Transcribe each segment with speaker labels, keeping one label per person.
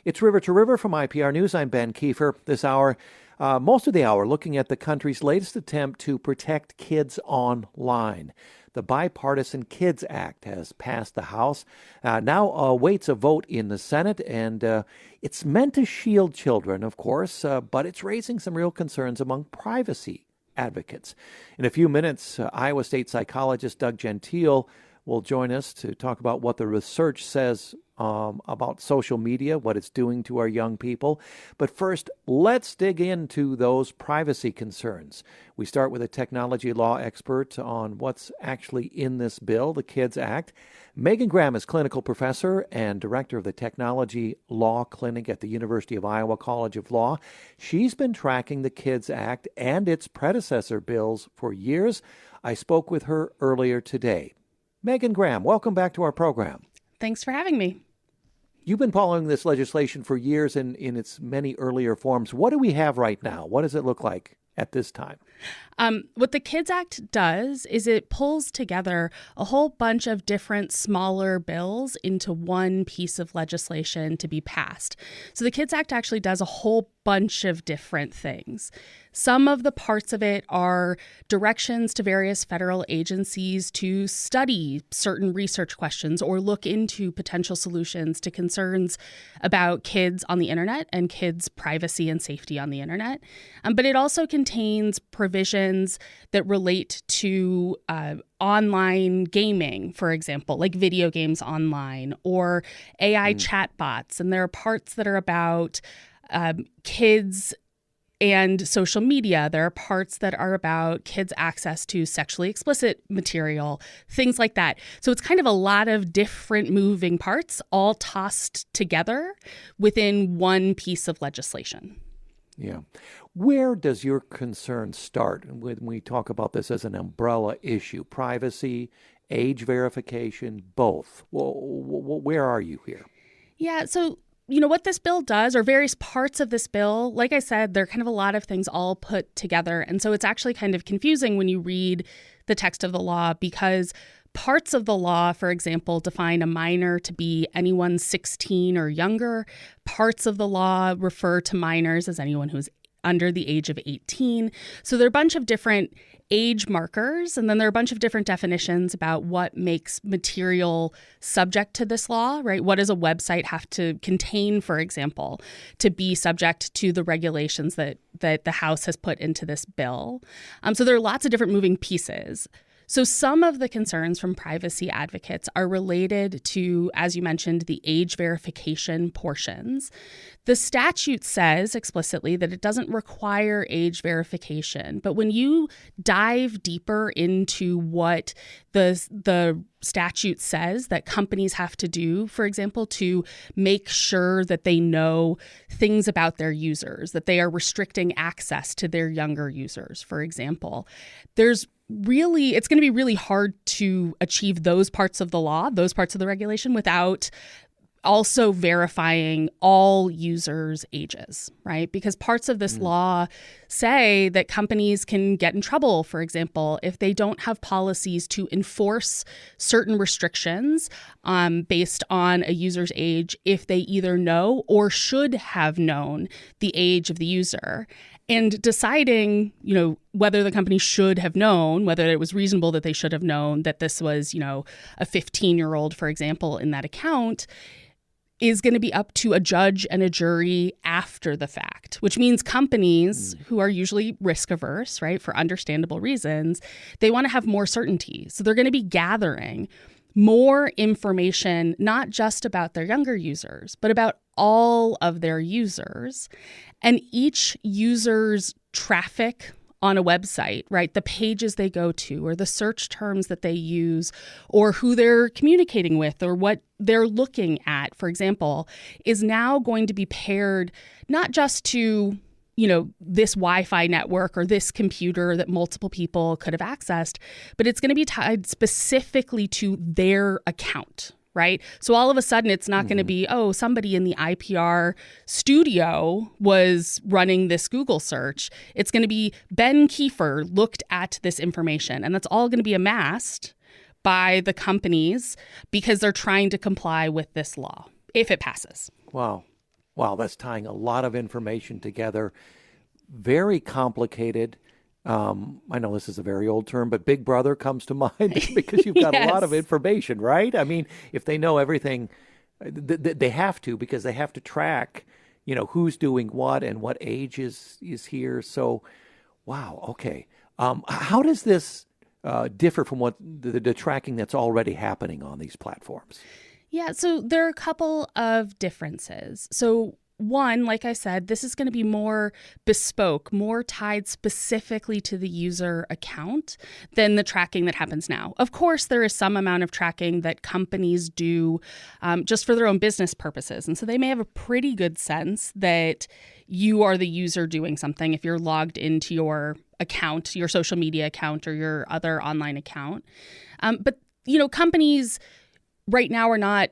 Speaker 1: It's River to River from IPR News. I'm Ben Kiefer. This hour, most of the hour, looking at the country's latest attempt to protect kids online. The Bipartisan Kids Act has passed the House, now awaits a vote in the Senate, and it's meant to shield children, of course, but it's raising some real concerns among privacy advocates. In a few minutes, Iowa State psychologist Doug Gentile will join us to talk about what the research says about social media, what it's doing to our young people. But first, let's dig into those privacy concerns. We start with a technology law expert on what's actually in this bill, the KIDS Act. Megan Graham is clinical professor and director of the Technology Law Clinic at the University of Iowa College of Law. She's been tracking the KIDS Act and its predecessor bills for years. I spoke with her earlier today. Megan Graham, welcome back to our program.
Speaker 2: Thanks for having me.
Speaker 1: You've been following this legislation for years in its many earlier forms. What do we have right now? What does it look like at this time?
Speaker 2: What the KIDS Act does is it pulls together a whole bunch of different smaller bills into one piece of legislation to be passed. So the KIDS Act actually does a whole bunch of different things. Some of the parts of it are directions to various federal agencies to study certain research questions or look into potential solutions to concerns about kids on the internet and kids' privacy and safety on the internet. But it also contains provisions that relate to online gaming, for example, like video games online or AI chatbots. And there are parts that are about kids and social media. There are parts that are about kids' access to sexually explicit material, things like that. So it's kind of a lot of different moving parts all tossed together within one piece of legislation.
Speaker 1: Yeah. Where does your concern start when we talk about this as an umbrella issue? Privacy, age verification, both. Where are you here?
Speaker 2: Yeah, so what this bill does, or various parts of this bill, like I said, there are kind of a lot of things all put together. And so it's actually kind of confusing when you read the text of the law because parts of the law, for example, define a minor to be anyone 16 or younger. Parts of the law refer to minors as anyone who's under the age of 18. So there are a bunch of different age markers, and then there are a bunch of different definitions about what makes material subject to this law, right? What does a website have to contain, for example, to be subject to the regulations that the House has put into this bill? So there are lots of different moving pieces. So some of the concerns from privacy advocates are related to, as you mentioned, the age verification portions. The statute says explicitly that it doesn't require age verification, but when you dive deeper into what the statute says that companies have to do, for example, to make sure that they know things about their users, that they are restricting access to their younger users, for example, it's going to be really hard to achieve those parts of the law, those parts of the regulation, without also verifying all users' ages, right? Because parts of this law say that companies can get in trouble, for example, if they don't have policies to enforce certain restrictions based on a user's age, if they either know or should have known the age of the user. And deciding, whether the company should have known, whether it was reasonable that they should have known that this was, a 15-year-old, for example, in that account, is going to be up to a judge and a jury after the fact, which means companies who are usually risk averse, right, for understandable reasons, they want to have more certainty. So they're going to be gathering more information, not just about their younger users, but about all of their users. And each user's traffic on a website, right, the pages they go to or the search terms that they use or who they're communicating with or what they're looking at, for example, is now going to be paired not just to this Wi-Fi network or this computer that multiple people could have accessed, but it's going to be tied specifically to their account, right? So all of a sudden, it's not going to be, somebody in the IPR studio was running this Google search. It's going to be Ben Kiefer looked at this information, and that's all going to be amassed by the companies because they're trying to comply with this law, if it passes.
Speaker 1: Wow. Wow, that's tying a lot of information together. Very complicated. I know this is a very old term, but Big Brother comes to mind because you've got a lot of
Speaker 2: Yes.
Speaker 1: information, right? I mean, if they know everything, they have to because they have to track, who's doing what and what age is here. So, wow, okay. How does this differ from what the tracking that's already happening on these platforms?
Speaker 2: Yeah, so there are a couple of differences. So, one, like I said, this is going to be more bespoke, more tied specifically to the user account than the tracking that happens now. Of course, there is some amount of tracking that companies do just for their own business purposes. And so they may have a pretty good sense that you are the user doing something if you're logged into your account, your social media account, or your other online account. But, companies right now are not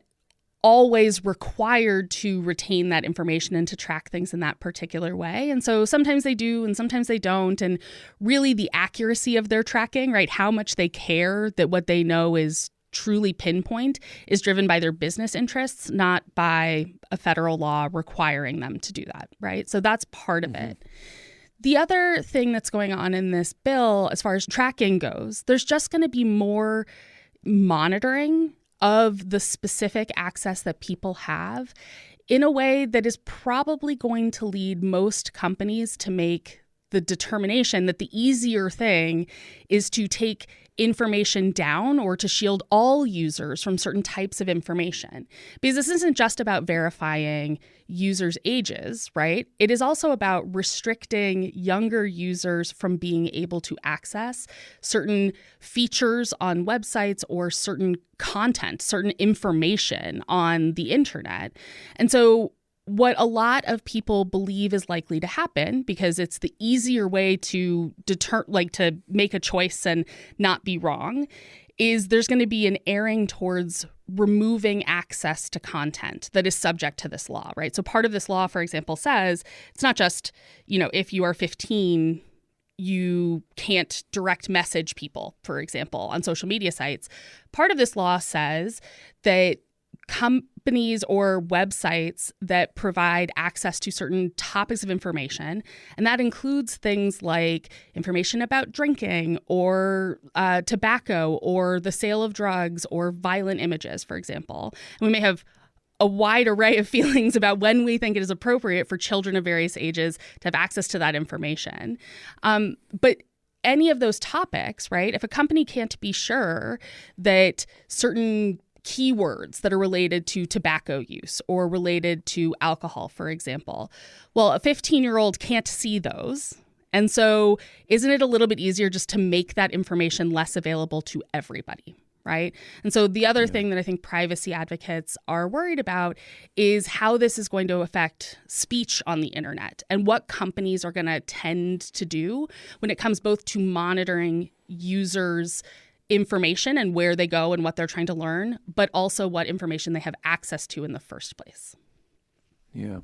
Speaker 2: always required to retain that information and to track things in that particular way. And so sometimes they do and sometimes they don't. And really the accuracy of their tracking, right, how much they care that what they know is truly pinpoint is driven by their business interests, not by a federal law requiring them to do that, right? So that's part of it. The other thing that's going on in this bill, as far as tracking goes, there's just going to be more monitoring of the specific access that people have in a way that is probably going to lead most companies to make the determination that the easier thing is to take information down or to shield all users from certain types of information. Because this isn't just about verifying users' ages, right? It is also about restricting younger users from being able to access certain features on websites or certain content, certain information on the internet. And so what a lot of people believe is likely to happen, because it's the easier way to to make a choice and not be wrong, is there's going to be an erring towards removing access to content that is subject to this law, right? So part of this law, for example, says it's not just, if you are 15, you can't direct message people, for example, on social media sites. Part of this law says that companies or websites that provide access to certain topics of information, and that includes things like information about drinking or tobacco or the sale of drugs or violent images, for example. And we may have a wide array of feelings about when we think it is appropriate for children of various ages to have access to that information. But any of those topics, right, if a company can't be sure that certain keywords that are related to tobacco use or related to alcohol, for example, well, a 15-year-old can't see those. And so isn't it a little bit easier just to make that information less available to everybody, right? And so the other thing that I think privacy advocates are worried about is how this is going to affect speech on the internet and what companies are going to tend to do when it comes both to monitoring users' information and where they go and what they're trying to learn, but also what information they have access to in the first place.
Speaker 1: Yeah.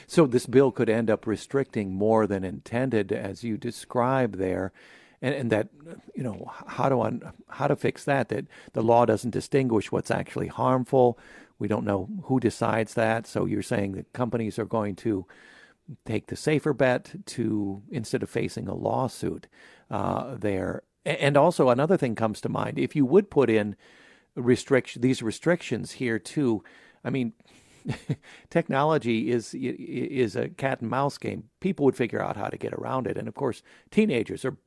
Speaker 1: So this bill could end up restricting more than intended, as you describe there. And that, how to fix that the law doesn't distinguish what's actually harmful. We don't know who decides that. So you're saying that companies are going to take the safer bet to, instead of facing a lawsuit there. And also another thing comes to mind. If you would put in these restrictions here too, I mean, technology is a cat and mouse game. People would figure out how to get around it. And of course, teenagers are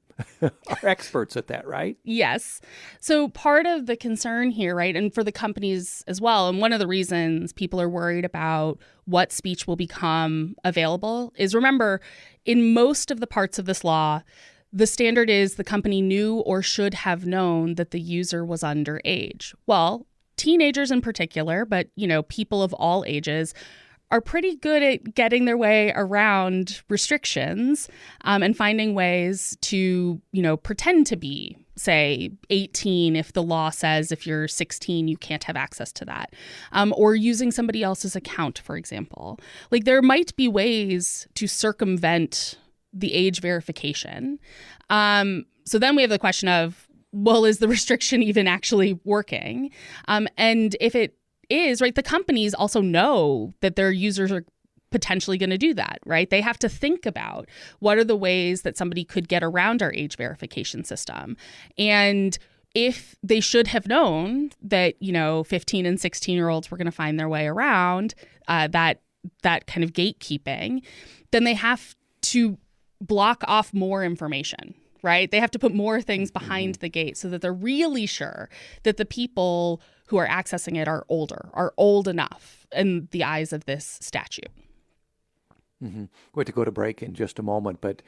Speaker 1: are experts at that, right?
Speaker 2: Yes. So part of the concern here, right, and for the companies as well, and one of the reasons people are worried about what speech will become available is, remember, in most of the parts of this law, the standard is the company knew or should have known that the user was underage. Well, teenagers in particular, but, people of all ages are pretty good at getting their way around restrictions and finding ways to, pretend to be, say, 18 if the law says if you're 16, you can't have access to that, or using somebody else's account, for example. Like, there might be ways to circumvent the age verification. So then we have the question of, well, is the restriction even actually working? And if it is, right, the companies also know that their users are potentially going to do that, right? They have to think about what are the ways that somebody could get around our age verification system. And if they should have known that, 15 and 16-year-olds were going to find their way around that kind of gatekeeping, then they have to block off more information, right? They have to put more things behind the gate so that they're really sure that the people who are accessing it are old enough in the eyes of this statute.
Speaker 1: Mm-hmm. We're going to go to break in just a moment, but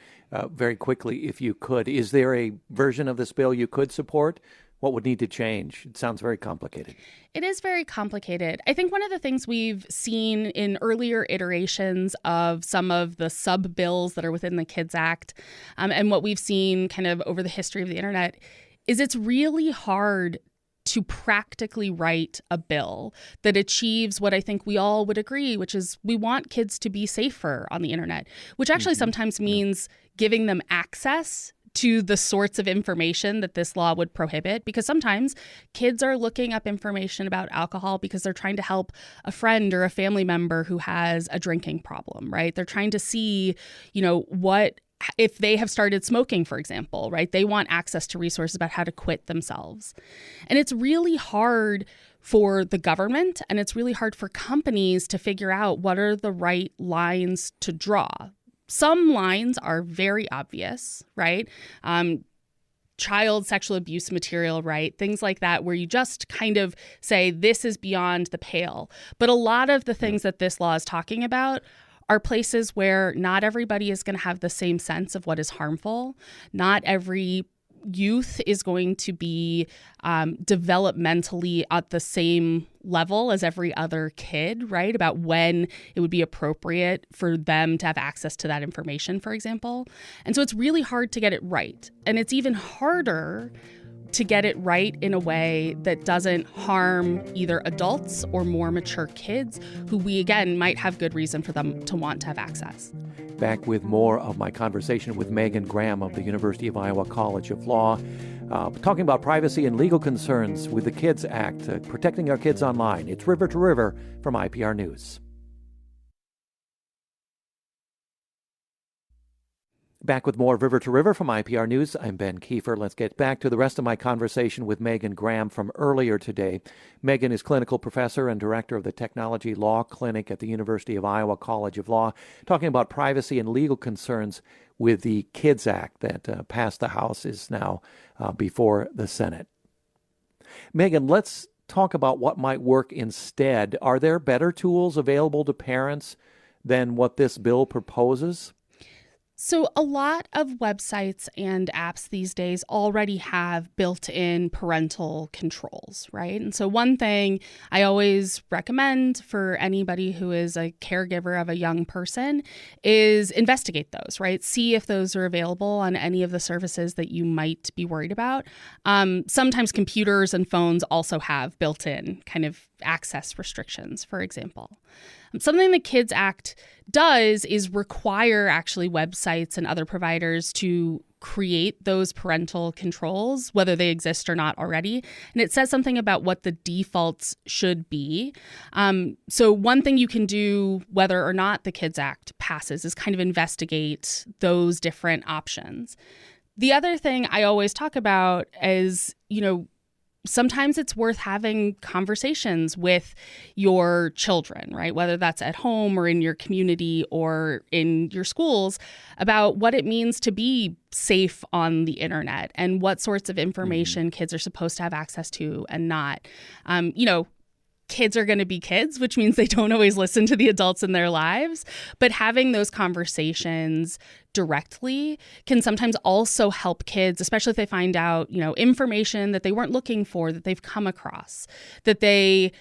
Speaker 1: very quickly, if you could, is there a version of this bill you could support? What would need to change? It sounds very complicated.
Speaker 2: It is very complicated. I think one of the things we've seen in earlier iterations of some of the sub-bills that are within the KIDS Act, and what we've seen kind of over the history of the internet, is it's really hard to practically write a bill that achieves what I think we all would agree, which is we want kids to be safer on the internet, which actually sometimes means giving them access to the sorts of information that this law would prohibit, because sometimes kids are looking up information about alcohol because they're trying to help a friend or a family member who has a drinking problem, right? They're trying to see, what if they have started smoking, for example, right? They want access to resources about how to quit themselves. And it's really hard for the government and it's really hard for companies to figure out what are the right lines to draw. Some lines are very obvious, right? Child sexual abuse material, right? Things like that, where you just kind of say, this is beyond the pale. But a lot of the things that this law is talking about are places where not everybody is going to have the same sense of what is harmful. Not every youth is going to be developmentally at the same level as every other kid, right? About when it would be appropriate for them to have access to that information, for example. And so it's really hard to get it right. And it's even harder to get it right in a way that doesn't harm either adults or more mature kids who we, again, might have good reason for them to want to have access.
Speaker 1: Back with more of my conversation with Megan Graham of the University of Iowa College of Law, talking about privacy and legal concerns with the KIDS Act, protecting our kids online. It's River to River from IPR News. Back with more River to River from IPR News. I'm Ben Kiefer. Let's get back to the rest of my conversation with Megan Graham from earlier today. Megan is clinical professor and director of the Technology Law Clinic at the University of Iowa College of Law, talking about privacy and legal concerns with the KIDS Act that passed the House, is now before the Senate. Megan, let's talk about what might work instead. Are there better tools available to parents than what this bill proposes?
Speaker 2: So a lot of websites and apps these days already have built-in parental controls, right? And so one thing I always recommend for anybody who is a caregiver of a young person is investigate those, right? See if those are available on any of the services that you might be worried about. Sometimes computers and phones also have built-in kind of access restrictions, for example. Something the KIDS Act does is require actually websites and other providers to create those parental controls, whether they exist or not already. And it says something about what the defaults should be. So one thing you can do, whether or not the KIDS Act passes, is kind of investigate those different options. The other thing I always talk about is, sometimes it's worth having conversations with your children, right? Whether that's at home or in your community or in your schools, about what it means to be safe on the internet and what sorts of information kids are supposed to have access to and not. Kids are going to be kids, which means they don't always listen to the adults in their lives. But having those conversations directly can sometimes also help kids, especially if they find out, information that they weren't looking for, that they've come across, that they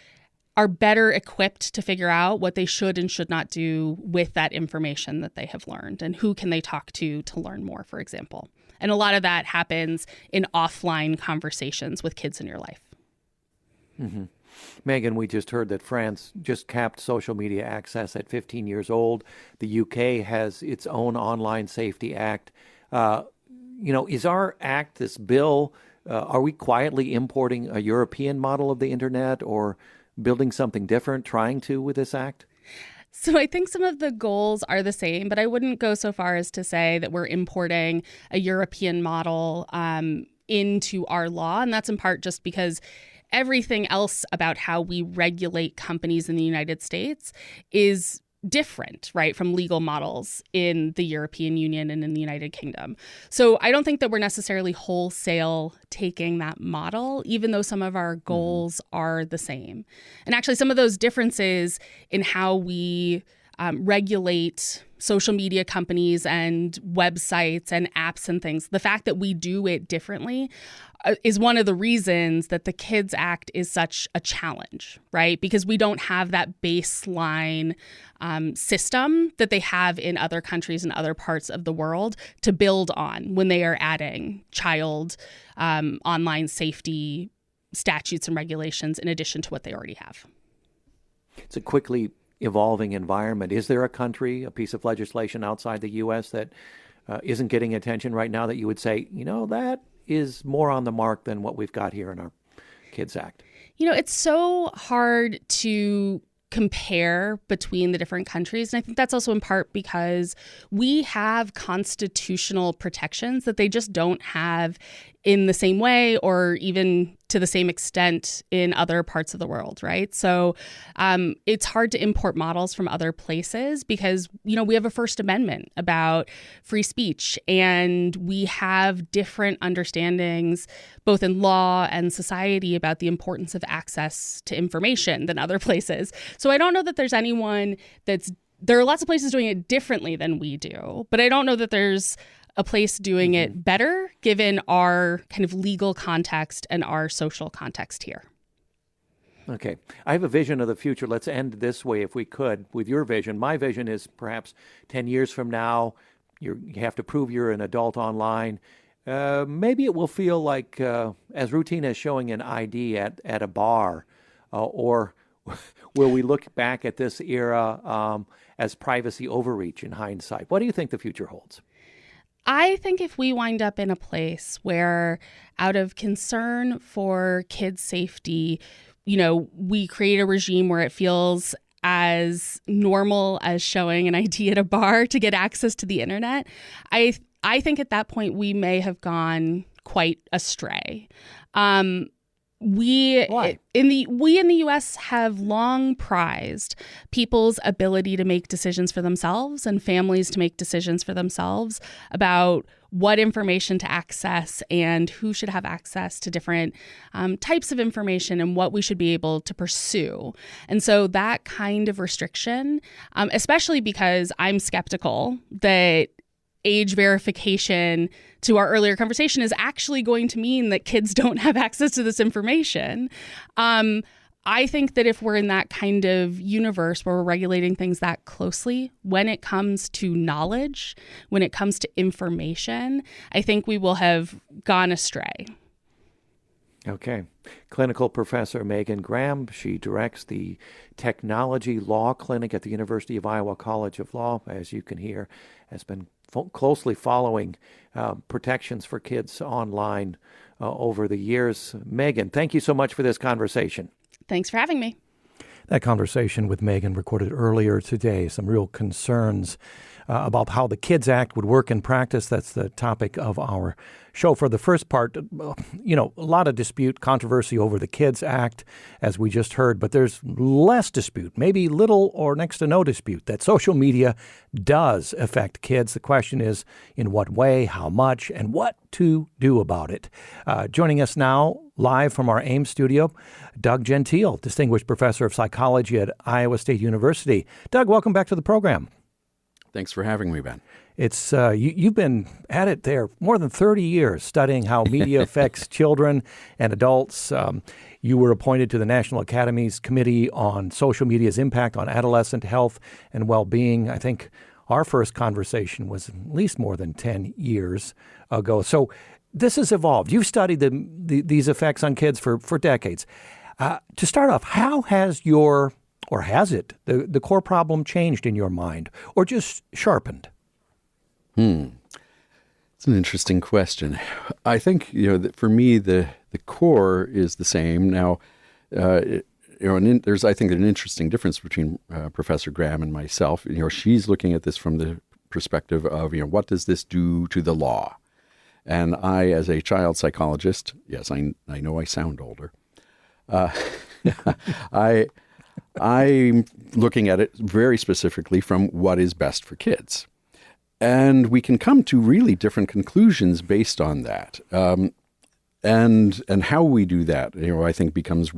Speaker 2: are better equipped to figure out what they should and should not do with that information that they have learned, and who can they talk to learn more, for example. And a lot of that happens in offline conversations with kids in your life.
Speaker 1: Mm-hmm. Megan, we just heard that France just capped social media access at 15 years old. The UK has its own online safety act. Is our act, this bill, are we quietly importing a European model of the internet or building something different, trying to with this act?
Speaker 2: So I think some of the goals are the same, but I wouldn't go so far as to say that we're importing a European model into our law. And that's in part just because everything else about how we regulate companies in the United States is different, right, from legal models in the European Union and in the United Kingdom. So I don't think that we're necessarily wholesale taking that model, even though some of our goals are the same. And actually, some of those differences in how we regulate social media companies and websites and apps and things, the fact that we do it differently is one of the reasons that the KIDS Act is such a challenge, right? Because we don't have that baseline system that they have in other countries and other parts of the world to build on when they are adding child online safety statutes and regulations in addition to what they already have.
Speaker 1: It's a quickly evolving environment. Is there a country, a piece of legislation outside the U.S. that isn't getting attention right now that you would say, that is more on the mark than what we've got here in our KIDS Act?
Speaker 2: It's so hard to compare between the different countries. And I think that's also in part because we have constitutional protections that they just don't have in the same way or even to the same extent in other parts of the world, right? So it's hard to import models from other places because, we have a First Amendment about free speech and we have different understandings both in law and society about the importance of access to information than other places. So I don't know that there's anyone there are lots of places doing it differently than we do, but I don't know that there's a place doing it better given our kind of legal context and our social context here.
Speaker 1: Okay. I have a vision of the future. Let's end this way, if we could, with your vision. My vision is perhaps 10 years from now, you have to prove you're an adult online. Maybe it will feel like as routine as showing an ID at a bar, or will we look back at this era as privacy overreach in hindsight? What do you think the future holds?
Speaker 2: I think if we wind up in a place where, out of concern for kids' safety, we create a regime where it feels as normal as showing an ID at a bar to get access to the internet, I think at that point we may have gone quite astray.
Speaker 1: Why?
Speaker 2: We in the U.S. have long prized people's ability to make decisions for themselves and families to make decisions for themselves about what information to access and who should have access to different types of information and what we should be able to pursue. And so that kind of restriction, especially because I'm skeptical that age verification, to our earlier conversation, is actually going to mean that kids don't have access to this information. I think that if we're in that kind of universe where we're regulating things that closely, when it comes to knowledge, when it comes to information, I think we will have gone astray.
Speaker 1: Okay. Clinical Professor Megan Graham, she directs the Technology Law Clinic at the University of Iowa College of Law, as you can hear, has been closely following protections for kids online over the years. Megan, thank you so much for this conversation.
Speaker 2: Thanks for having me.
Speaker 1: That conversation with Megan recorded earlier today, some real concerns about how the KIDS Act would work in practice. That's the topic of our show. For the first part, a lot of dispute, controversy over the KIDS Act, as we just heard, but there's less dispute, maybe little or next to no dispute, that social media does affect kids. The question is, in what way, how much, and what to do about it. Joining us now, live from our Ames studio, Doug Gentile, Distinguished Professor of Psychology at Iowa State University. Doug, welcome back to the program.
Speaker 3: Thanks for having me, Ben.
Speaker 1: It's you've been at it there more than 30 years studying how media affects children and adults. You were appointed to the National Academy's Committee on Social Media's Impact on Adolescent Health and Well-Being. I think our first conversation was at least more than 10 years ago. So this has evolved. You've studied these effects on kids for decades. To start off, how has the core problem changed in your mind or just sharpened?
Speaker 3: It's an interesting question. I think, that for me, the core is the same. Now, there's, I think, an interesting difference between Professor Graham and myself. She's looking at this from the perspective of, what does this do to the law? And I, as a child psychologist, yes, I know I sound older. I'm looking at it very specifically from what is best for kids. And we can come to really different conclusions based on that. And how we do that, I think becomes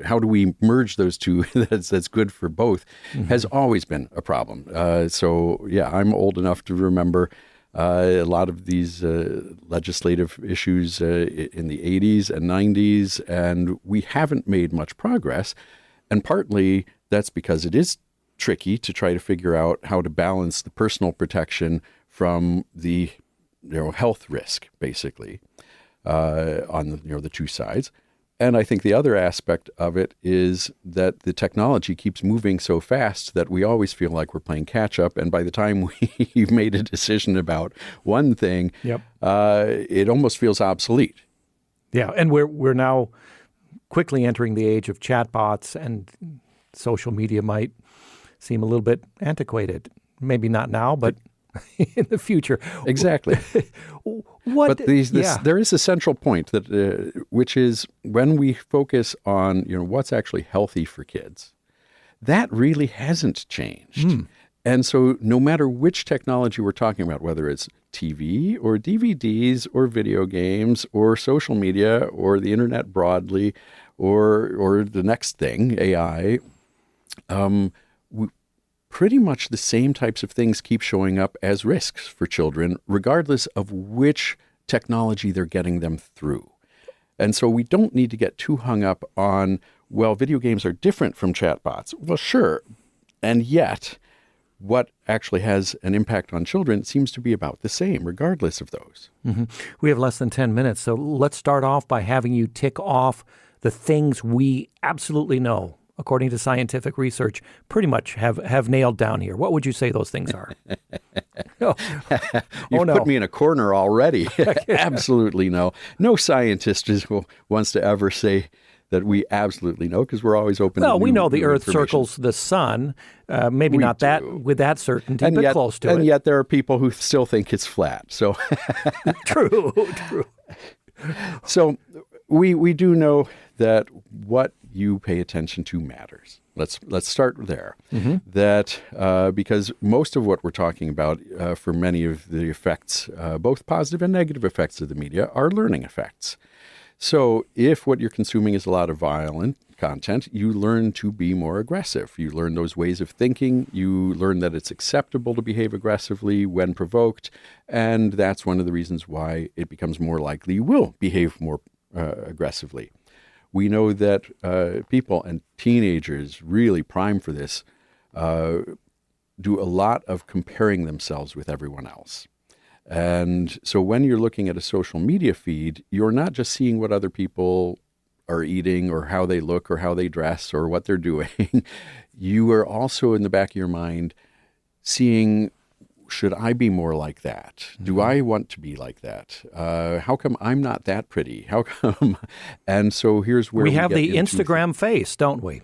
Speaker 3: how do we merge those two that's good for both, has always been a problem. I'm old enough to remember a lot of these legislative issues in the 80s and 90s, and we haven't made much progress. And partly that's because it is tricky to try to figure out how to balance the personal protection from the health risk, basically. On the two sides. And I think the other aspect of it is that the technology keeps moving so fast that we always feel like we're playing catch up. And by the time we've made a decision about one thing, it almost feels obsolete.
Speaker 1: Yeah, and we're now quickly entering the age of chatbots, and social media might seem a little bit antiquated. Maybe not now, but in the future.
Speaker 3: Exactly. But there is a central point that, which is when we focus on, what's actually healthy for kids, that really hasn't changed. And so no matter which technology we're talking about, whether it's TV or DVDs or video games or social media or the internet broadly or the next thing, AI, pretty much the same types of things keep showing up as risks for children, regardless of which technology they're getting them through. And so we don't need to get too hung up on, well, video games are different from chatbots. Well, sure. And yet, what actually has an impact on children seems to be about the same, regardless of those.
Speaker 1: Mm-hmm. We have less than 10 minutes, so let's start off by having you tick off the things we absolutely know, according to scientific research, pretty much have nailed down here. What would you say those things are?
Speaker 3: You've put me in a corner already. Absolutely no. No scientist wants to ever say that we absolutely know, because we're always open to new
Speaker 1: we know the Earth
Speaker 3: information.
Speaker 1: Circles the sun. Maybe we not do. That with that certainty,
Speaker 3: and
Speaker 1: but
Speaker 3: yet,
Speaker 1: close to it.
Speaker 3: And yet there are people who still think it's flat. So
Speaker 1: True.
Speaker 3: So we do know that what you pay attention to matters. Let's start there. Mm-hmm. That because most of what we're talking about for many of the effects, both positive and negative effects of the media, are learning effects. So if what you're consuming is a lot of violent content, you learn to be more aggressive. You learn those ways of thinking. You learn that it's acceptable to behave aggressively when provoked. And that's one of the reasons why it becomes more likely you will behave more aggressively. We know that people, and teenagers really prime for this, do a lot of comparing themselves with everyone else. And so when you're looking at a social media feed, you're not just seeing what other people are eating or how they look or how they dress or what they're doing. You are also in the back of your mind seeing, should I be more like that? Do I want to be like that? How come I'm not that pretty? How come? And so here's where
Speaker 1: we have the Instagram face, don't we?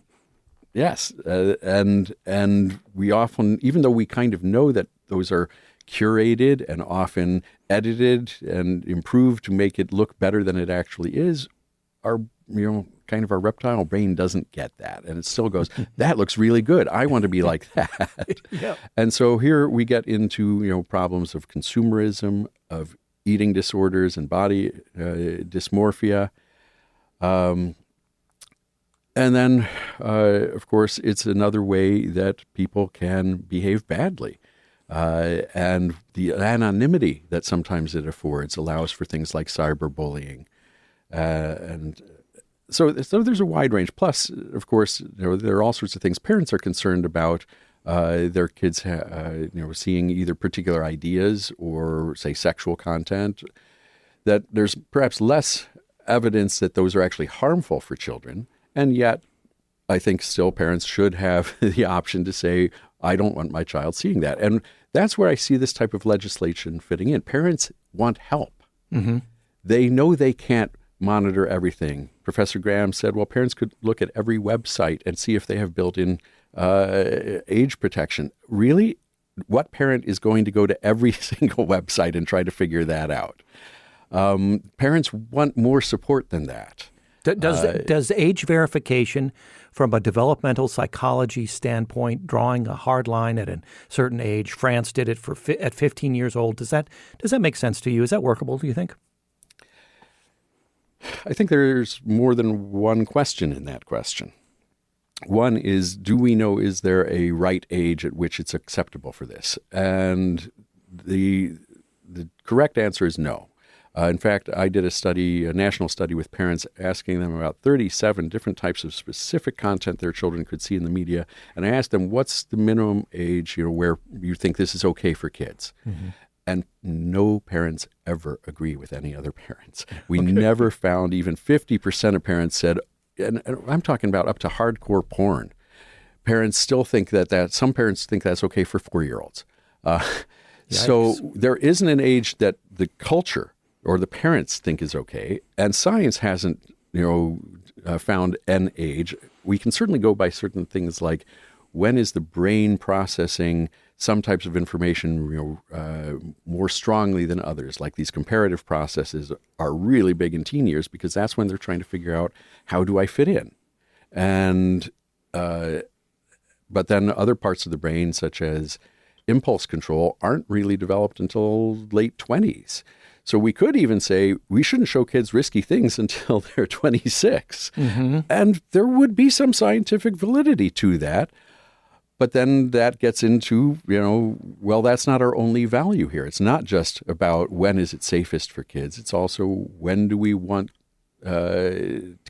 Speaker 3: Yes. And we often, even though we kind of know that those are curated and often edited and improved to make it look better than it actually is, our kind of our reptile brain doesn't get that, and it still goes, that looks really good, I want to be like that. Yeah. And so here we get into problems of consumerism, of eating disorders and body dysmorphia, and then of course it's another way that people can behave badly. And the anonymity that sometimes it affords allows for things like cyberbullying. And so there's a wide range. Plus, of course, there are all sorts of things. Parents are concerned about their kids seeing either particular ideas or, say, sexual content, that there's perhaps less evidence that those are actually harmful for children. And yet, I think still parents should have the option to say, I don't want my child seeing that. And that's where I see this type of legislation fitting in. Parents want help. Mm-hmm. They know they can't monitor everything. Professor Graham said, well, parents could look at every website and see if they have built-in age protection. Really? What parent is going to go to every single website and try to figure that out? Parents want more support than that.
Speaker 1: Does age verification from a developmental psychology standpoint, drawing a hard line at a certain age, France did it at 15 years old, does that make sense to you? Is that workable, do you think?
Speaker 3: I think there's more than one question in that question. One is, do we know, is there a right age at which it's acceptable for this? And the correct answer is no. In fact, I did a national study with parents, asking them about 37 different types of specific content their children could see in the media. And I asked them, what's the minimum age, where you think this is okay for kids? Mm-hmm. And no parents ever agree with any other parents. We never found even 50% of parents said, and I'm talking about up to hardcore porn. Parents still think some parents think that's okay for 4-year-olds. So there isn't an age that the culture or the parents think is okay, and science hasn't, found an age. We can certainly go by certain things like when is the brain processing some types of information, more strongly than others. Like these comparative processes are really big in teen years because that's when they're trying to figure out, how do I fit in? And but then other parts of the brain, such as impulse control, aren't really developed until late 20s. So we could even say we shouldn't show kids risky things until they're 26. Mm-hmm. And there would be some scientific validity to that. But then that gets into, well, that's not our only value here. It's not just about when is it safest for kids. It's also when do we want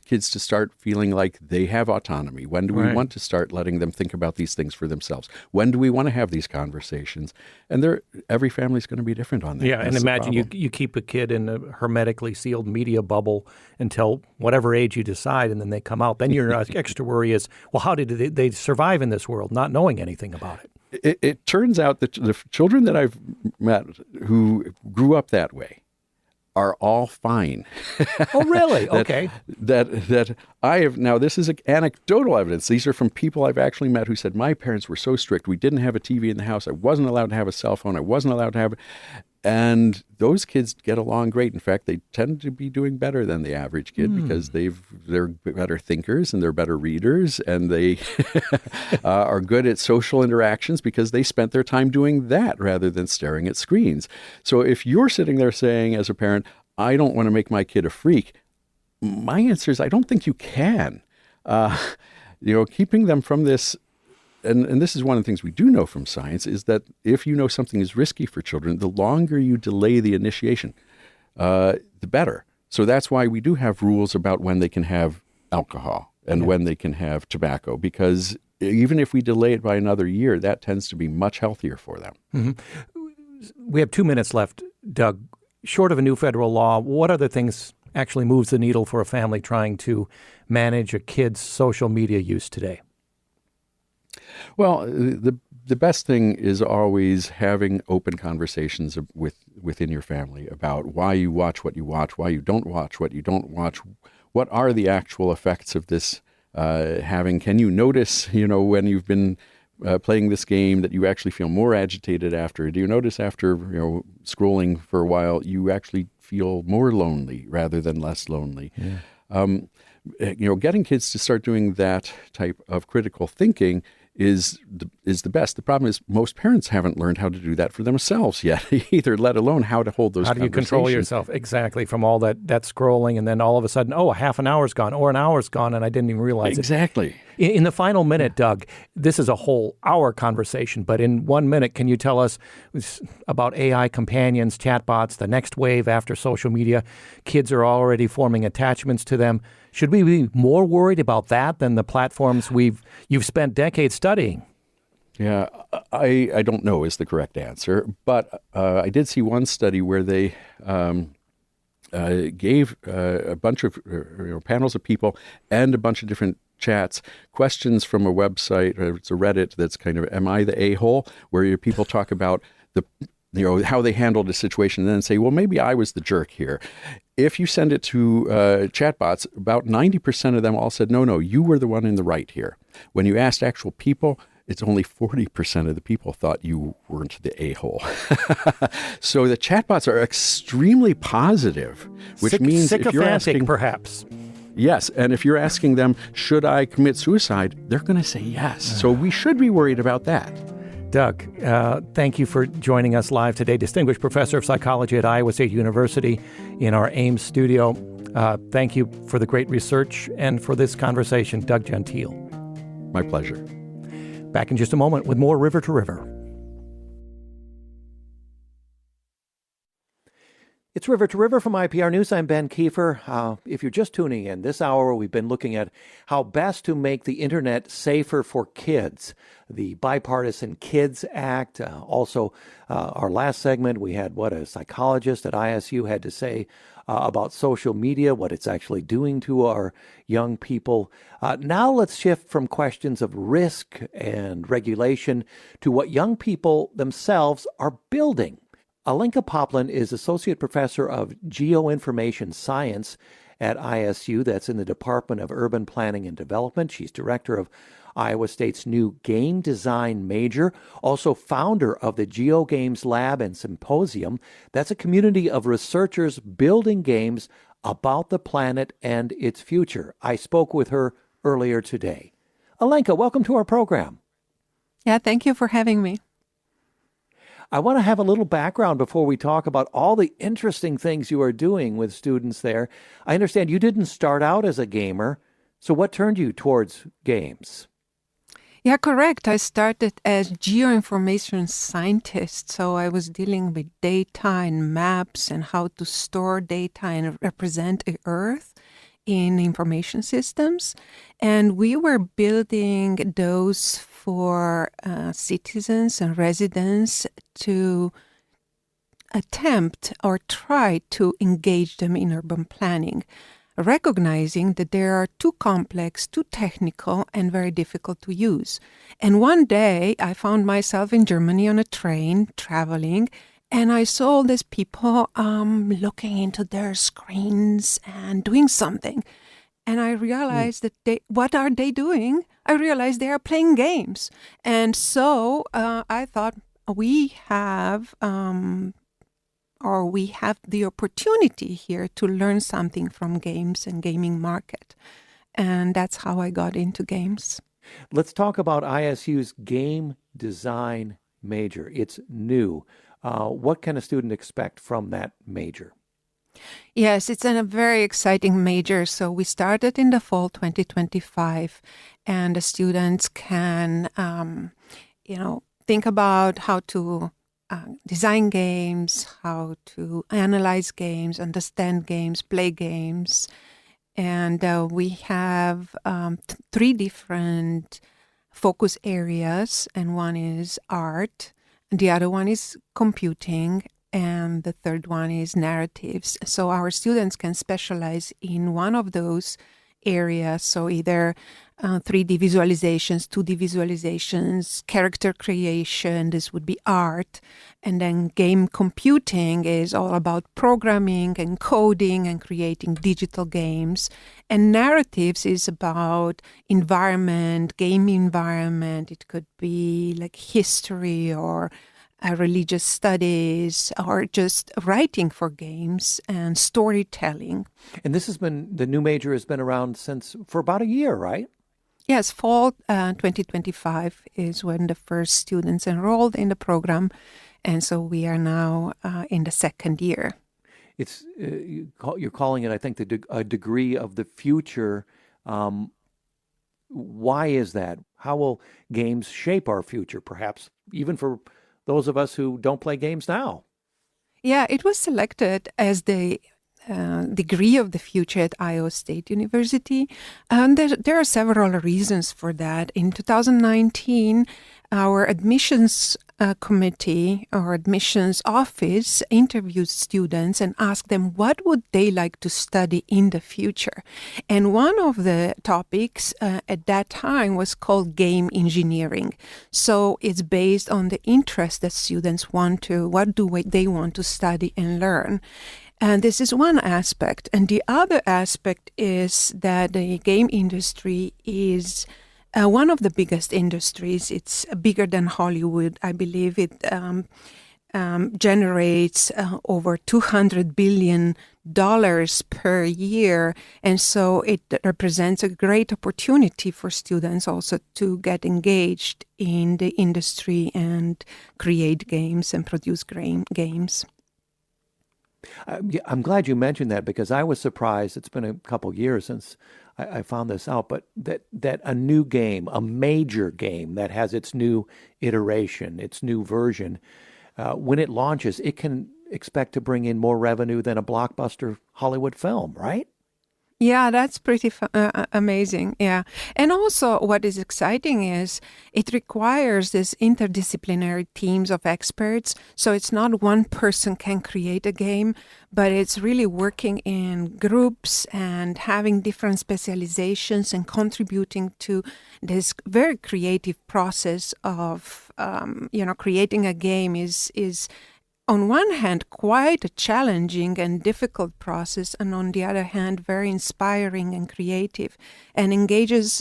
Speaker 3: kids to start feeling like they have autonomy? When do we want to start letting them think about these things for themselves? When do we want to have these conversations? And every family is going to be different on that.
Speaker 1: Yeah, and imagine you keep a kid in a hermetically sealed media bubble until whatever age you decide, and then they come out. Then your extra worry is, well, how did they survive in this world, not knowing anything about it?
Speaker 3: It turns out that the children that I've met who grew up that way are all fine.
Speaker 1: Oh, really? Okay.
Speaker 3: That I have, now this is anecdotal evidence. These are from people I've actually met who said, my parents were so strict. We didn't have a TV in the house. I wasn't allowed to have a cell phone. I wasn't allowed to have it. And those kids get along great. In fact, they tend to be doing better than the average kid because they're better thinkers and they're better readers, and they are good at social interactions because they spent their time doing that rather than staring at screens. So if you're sitting there saying as a parent, I don't want to make my kid a freak, my answer is I don't think you can. Keeping them from this. And this is one of the things we do know from science, is that if you know something is risky for children, the longer you delay the initiation, the better. So that's why we do have rules about when they can have alcohol and when they can have tobacco, because even if we delay it by another year, that tends to be much healthier for them.
Speaker 1: Mm-hmm. We have 2 minutes left, Doug. Short of a new federal law, what other things actually moves the needle for a family trying to manage a kid's social media use today?
Speaker 3: Well, the best thing is always having open conversations within your family about why you watch what you watch, why you don't watch what you don't watch, what are the actual effects of this having. Can you notice, when you've been playing this game that you actually feel more agitated after? Do you notice after, scrolling for a while, you actually feel more lonely rather than less lonely? Yeah. Getting kids to start doing that type of critical thinking is the best. The problem is most parents haven't learned how to do that for themselves yet, either, let alone how to hold those conversations.
Speaker 1: How do you control yourself? Exactly, from all that scrolling, and then all of a sudden, a half an hour's gone, or an hour's gone, and I didn't even realize it.
Speaker 3: Exactly.
Speaker 1: In the final minute, Doug, this is a whole hour conversation, but in 1 minute, can you tell us about AI companions, chatbots, the next wave after social media? Kids are already forming attachments to them. Should we be more worried about that than the platforms you've spent decades studying?
Speaker 3: Yeah, I don't know is the correct answer, but I did see one study where they gave a bunch of panels of people and a bunch of different chats questions from a website. It's a Reddit that's kind of, am I the a-hole? Where people talk about how they handled a situation, and then say, well, maybe I was the jerk here. If you send it to chatbots, about 90% of them all said, no, you were the one in the right here. When you asked actual people, it's only 40% of the people thought you weren't the a-hole. So the chatbots are extremely positive, which means if you're asking,
Speaker 1: perhaps.
Speaker 3: Yes, and if you're asking them, should I commit suicide, they're going to say yes. So we should be worried about that.
Speaker 1: Doug, thank you for joining us live today. Distinguished Professor of Psychology at Iowa State University in our Ames studio. Thank you for the great research and for this conversation, Doug Gentile.
Speaker 3: My pleasure.
Speaker 1: Back in just a moment with more River to River. It's River to River from IPR News. I'm Ben Kiefer. If you're just tuning in, this hour we've been looking at how best to make the internet safer for kids. The Bipartisan Kids Act. Also, our last segment, we had what a psychologist at ISU had to say about social media, what it's actually doing to our young people. Now let's shift from questions of risk and regulation to what young people themselves are building. Alenka Poplin is Associate Professor of Geoinformation Science at ISU. That's in the Department of Urban Planning and Development. She's director of Iowa State's new game design major, also founder of the GeoGames Lab and Symposium. That's a community of researchers building games about the planet and its future. I spoke with her earlier today. Alenka, welcome to our program.
Speaker 4: Yeah, thank you for having me.
Speaker 1: I want to have a little background before we talk about all the interesting things you are doing with students there. I understand you didn't start out as a gamer, so what turned you towards games?
Speaker 4: Yeah, correct. I started as geoinformation scientist, so I was dealing with data and maps and how to store data and represent the Earth in information systems. And we were building those for citizens and residents to attempt or try to engage them in urban planning, recognizing that they are too complex, too technical, and very difficult to use. And one day I found myself in Germany on a train traveling, and I saw all these people looking into their screens and doing something. And I realized that what are they doing? I realized they are playing games. And so I thought we have the opportunity here to learn something from games and gaming market. And that's how I got into games.
Speaker 1: Let's talk about ISU's game design major. It's new. What can a student expect from that major?
Speaker 4: Yes, it's a very exciting major. So we started in the fall 2025, and the students can, think about how to design games, how to analyze games, understand games, play games. And we have 3 different focus areas, and one is art, and the other one is computing, and the third one is narratives. So our students can specialize in one of those areas. So either 3D visualizations, 2D visualizations, character creation, this would be art. And then game computing is all about programming and coding and creating digital games. And narratives is about environment, game environment. It could be like history or religious studies, or just writing for games and storytelling.
Speaker 1: And the new major has been around for about a year, right?
Speaker 4: Yes, fall 2025 is when the first students enrolled in the program. And so we are now in the second year.
Speaker 1: It's you're calling it, I think, a degree of the future. Why is that? How will games shape our future, perhaps, even for those of us who don't play games now?
Speaker 4: Yeah, it was selected as the degree of the future at Iowa State University. And there are several reasons for that. In 2019, our admissions committee or admissions office interviewed students and asked them what would they like to study in the future. And one of the topics at that time was called game engineering. So it's based on the interest that students want to, what do they want to study and learn. And this is one aspect. And the other aspect is that the game industry is one of the biggest industries. It's bigger than Hollywood. I believe it generates over $200 billion per year. And so it represents a great opportunity for students also to get engaged in the industry and create games and produce games.
Speaker 1: I'm glad you mentioned that because I was surprised. It's been a couple years since I found this out, but that a new game, a major game that has its new iteration, its new version, when it launches, it can expect to bring in more revenue than a blockbuster Hollywood film, right?
Speaker 4: Yeah, that's pretty amazing. Yeah. And also what is exciting is it requires this interdisciplinary teams of experts. So it's not one person can create a game, but it's really working in groups and having different specializations and contributing to this very creative process of, creating a game is on one hand, quite a challenging and difficult process, and on the other hand, very inspiring and creative, and engages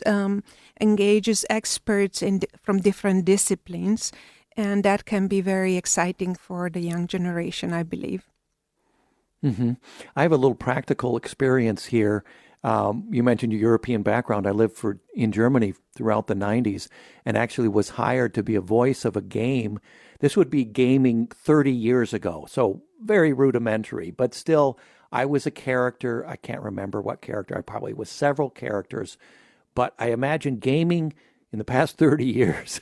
Speaker 4: experts from different disciplines, and that can be very exciting for the young generation, I believe.
Speaker 1: Mm-hmm. I have a little practical experience here. You mentioned your European background. I lived in Germany throughout the 90s and actually was hired to be a voice of a game. This would be gaming 30 years ago, so very rudimentary, but still I was a character. I can't remember what character. I probably was several characters, but I imagine gaming in the past 30 years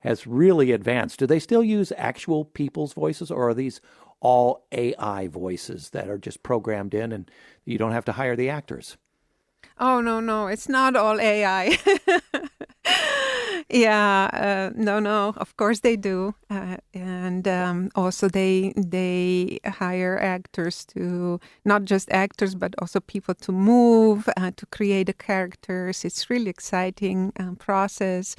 Speaker 1: has really advanced. Do they still use actual people's voices, or are these all AI voices that are just programmed in and you don't have to hire the actors?
Speaker 4: Oh, no, it's not all AI. Yeah, no, of course they do. And also they hire actors to, not just actors, but also people to move, to create the characters. It's really exciting process.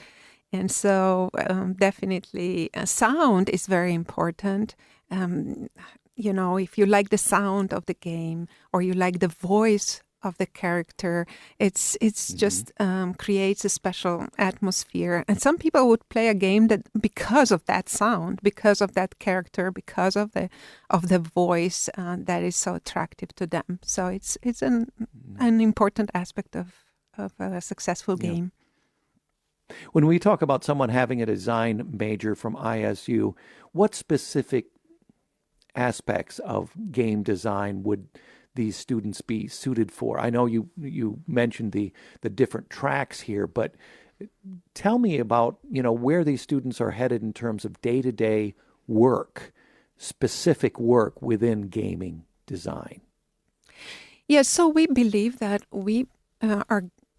Speaker 4: And so definitely sound is very important. If you like the sound of the game or you like the voice of the character, it's just creates a special atmosphere. And some people would play a game that because of that sound, because of that character, because of the voice that is so attractive to them. So it's an important aspect of a successful game.
Speaker 1: When we talk about someone having a design major from ISU, what specific aspects of game design would these students be suited for? I know you mentioned the different tracks here, but tell me about, where these students are headed in terms of day-to-day work, specific work within gaming design.
Speaker 4: Yes, so we believe that we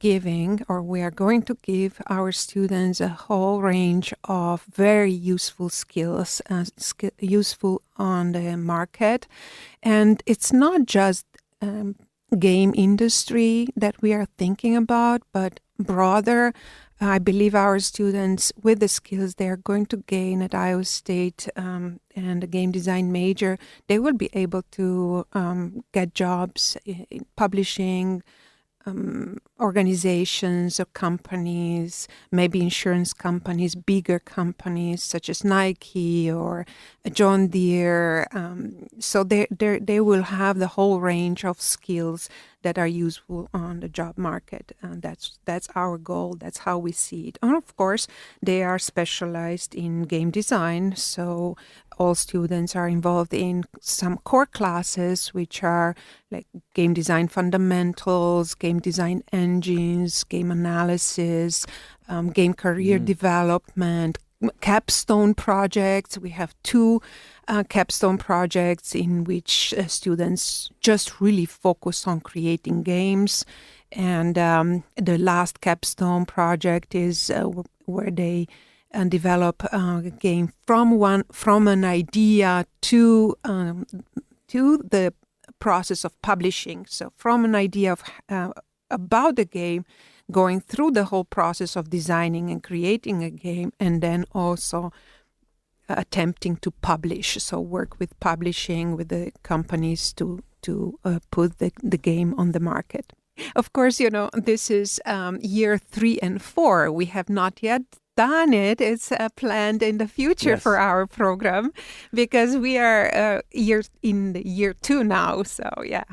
Speaker 4: we are going to give our students a whole range of very useful skills, useful on the market. And it's not just game industry that we are thinking about, but broader. I believe our students, with the skills they are going to gain at Iowa State and a game design major, they will be able to get jobs in publishing, organizations or companies, maybe insurance companies, bigger companies such as Nike or John Deere. So they will have the whole range of skills that are useful on the job market. And that's our goal. That's how we see it. And of course, they are specialized in game design. So all students are involved in some core classes, which are like game design fundamentals, game design engines, game analysis, game career development, capstone projects. We have 2 capstone projects in which students just really focus on creating games. And the last capstone project is where they develop a game from an idea to the process of publishing. So from an idea of about the game, going through the whole process of designing and creating a game, and then also attempting to publish. So work with publishing, with the companies to put the game on the market. Of course, this is year 3 and 4. We have not yet done it. It's planned in the future for our program, because we are in year 2 now. So, yeah.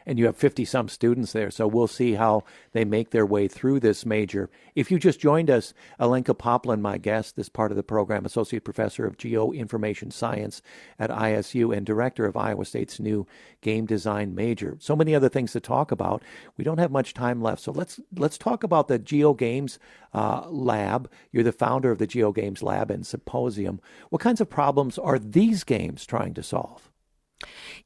Speaker 1: And you have 50-some students there, so we'll see how they make their way through this major. If you just joined us, Alenka Poplin, my guest, this part of the program, Associate Professor of Geoinformation Science at ISU and Director of Iowa State's new Game Design major. So many other things to talk about. We don't have much time left, so let's talk about the GeoGames Lab. You're the founder of the GeoGames Lab and Symposium. What kinds of problems are these games trying to solve?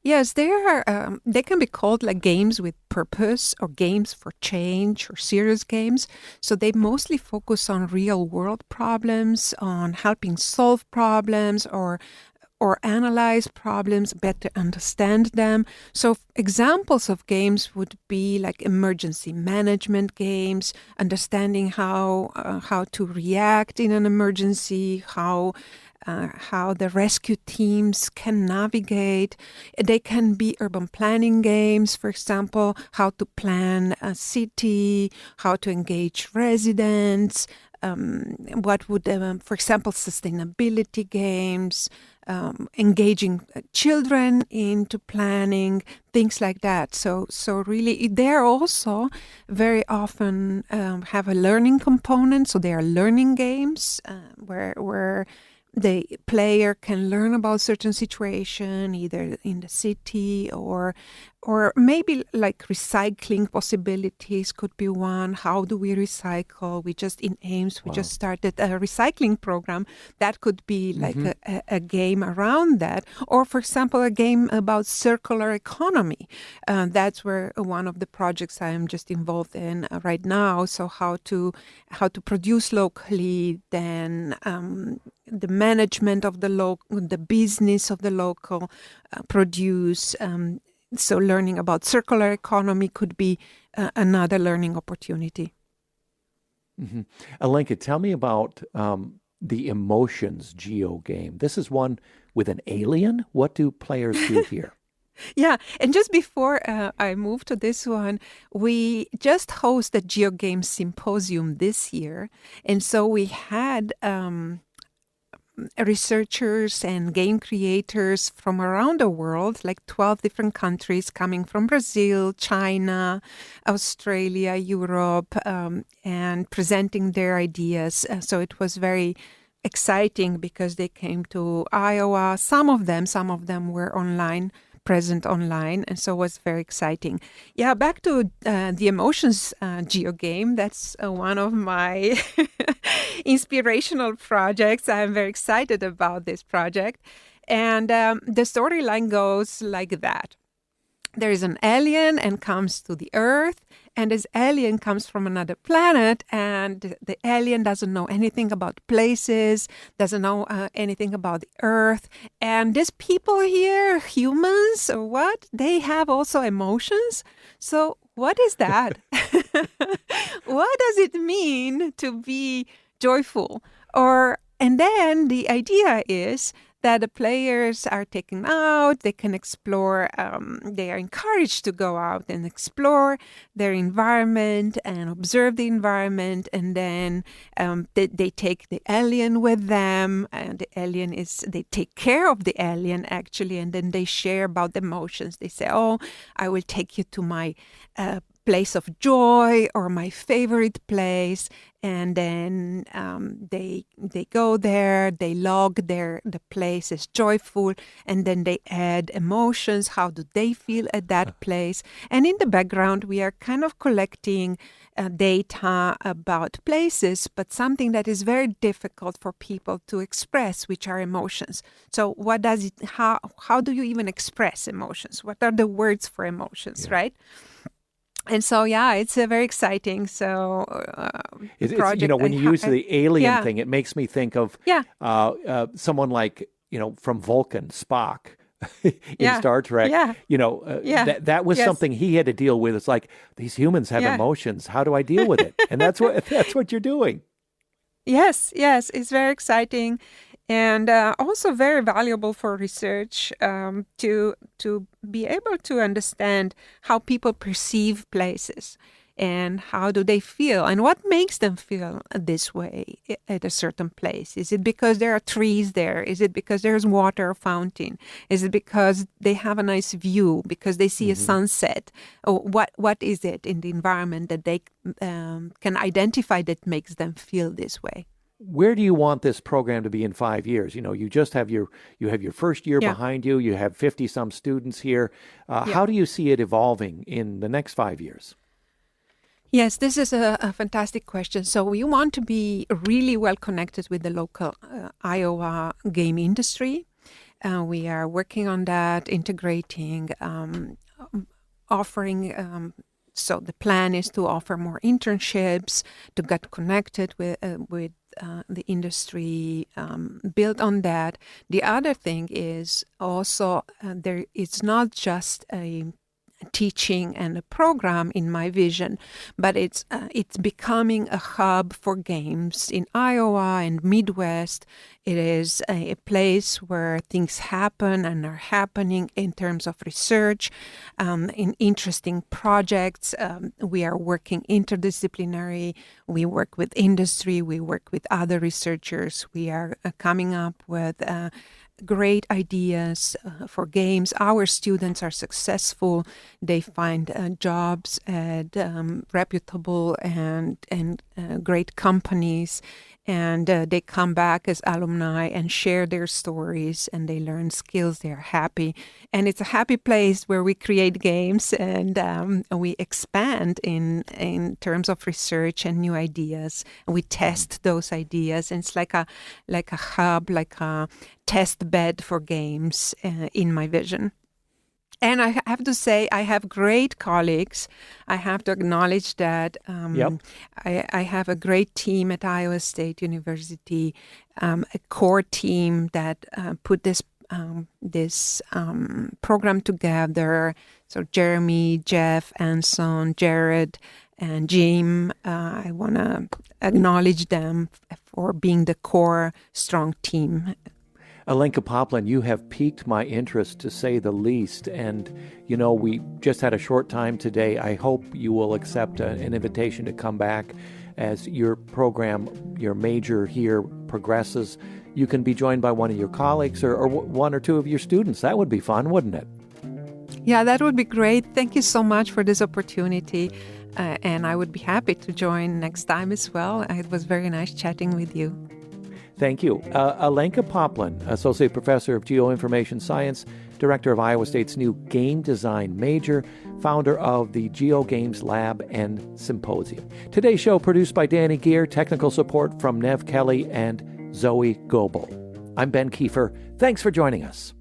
Speaker 4: Yes, they are. They can be called like games with purpose, or games for change, or serious games. So they mostly focus on real world problems, on helping solve problems, or analyze problems, better understand them. So examples of games would be like emergency management games, understanding how to react in an emergency, how the rescue teams can navigate. They can be urban planning games, for example, how to plan a city, how to engage residents, what would, for example, sustainability games, engaging children into planning, things like that. So really, they're also very often have a learning component. So they are learning games where the player can learn about certain situation, either in the city or maybe like recycling possibilities could be one. How do we recycle? We just in Ames, we just started a recycling program. That could be like a game around that. Or, for example, a game about circular economy. That's where one of the projects I am just involved in right now. So how to produce locally, then the management of the business of the local produce. So learning about circular economy could be another learning opportunity.
Speaker 1: Mm-hmm. Alenka, tell me about the Emotions Geo game. This is one with an alien. What do players do here?
Speaker 4: Yeah, and just before I move to this one, we just hosted a GeoGames Symposium this year. And so we had researchers and game creators from around the world, like 12 different countries, coming from Brazil, China, Australia, Europe, and presenting their ideas. So it was very exciting because they came to Iowa. Some of them were present online, and so it was very exciting. Yeah, back to the Emotions Geo game. That's one of my inspirational projects. I'm very excited about this project. And the storyline goes like that. There is an alien and comes to the Earth, and this alien comes from another planet, and the alien doesn't know anything about places, doesn't know anything about the Earth. And these people here, humans or what, they have also emotions. So what is that? What does it mean to be joyful? And then the idea is that the players are taken out, they can explore, they are encouraged to go out and explore their environment and observe the environment, and then they take the alien with them, and they take care of the alien actually, and then they share about the emotions. They say, oh, I will take you to my place of joy or my favorite place, and then they go there, they log the place as joyful, and then they add emotions. How do they feel at that place? And in the background, we are kind of collecting data about places, but something that is very difficult for people to express, which are emotions. So what does it? How do you even express emotions? What are the words for emotions, right? And so, it's very exciting. So, project,
Speaker 1: when you use the alien thing, it makes me think of someone like, from Vulcan, Spock in Star Trek. That was something he had to deal with. It's like, these humans have emotions. How do I deal with it? And that's what you're doing.
Speaker 4: Yes, it's very exciting. And also very valuable for research to be able to understand how people perceive places and how do they feel and what makes them feel this way at a certain place. Is it because there are trees there? Is it because there's water fountain? Is it because they have a nice view, because they see a sunset? Or what is it in the environment that they can identify that makes them feel this way?
Speaker 1: Where do you want this program to be in 5 years? You just have your first year behind you. You have 50 some students here. How do you see it evolving in the next 5 years?
Speaker 4: Yes, this is a fantastic question. So we want to be really well connected with the local Iowa game industry. We are working on that, integrating, offering. So the plan is to offer more internships, to get connected with the industry, build on that. The other thing is also it's not just a teaching and a program in my vision, but it's becoming a hub for games in Iowa and Midwest. It is a place where things happen and are happening in terms of research, in interesting projects. We are working interdisciplinary. We work with industry. We work with other researchers. We are coming up with great ideas for games. Our students are successful. They find jobs at reputable and great companies, and they come back as alumni and share their stories, and they learn skills. They're happy, and it's a happy place where we create games and we expand in terms of research and new ideas. We test those ideas, and it's like a hub, like a test bed for games in my vision. And I have to say, I have great colleagues. I have to acknowledge that I have a great team at Iowa State University, a core team that put this program together. So Jeremy, Jeff, Anson, Jared, and Jim. I want to acknowledge them for being the core, strong team.
Speaker 1: Alenka Poplin, you have piqued my interest, to say the least. And, we just had a short time today. I hope you will accept an invitation to come back as your program, your major here progresses. You can be joined by one of your colleagues or one or two of your students. That would be fun, wouldn't it?
Speaker 4: Yeah, that would be great. Thank you so much for this opportunity. And I would be happy to join next time as well. It was very nice chatting with you.
Speaker 1: Thank you. Alenka Poplin, Associate Professor of Geoinformation Science, Director of Iowa State's new Game Design major, founder of the GeoGames Lab and Symposium. Today's show produced by Danny Gear, technical support from Nev Kelly and Zoe Goebel. I'm Ben Kiefer. Thanks for joining us.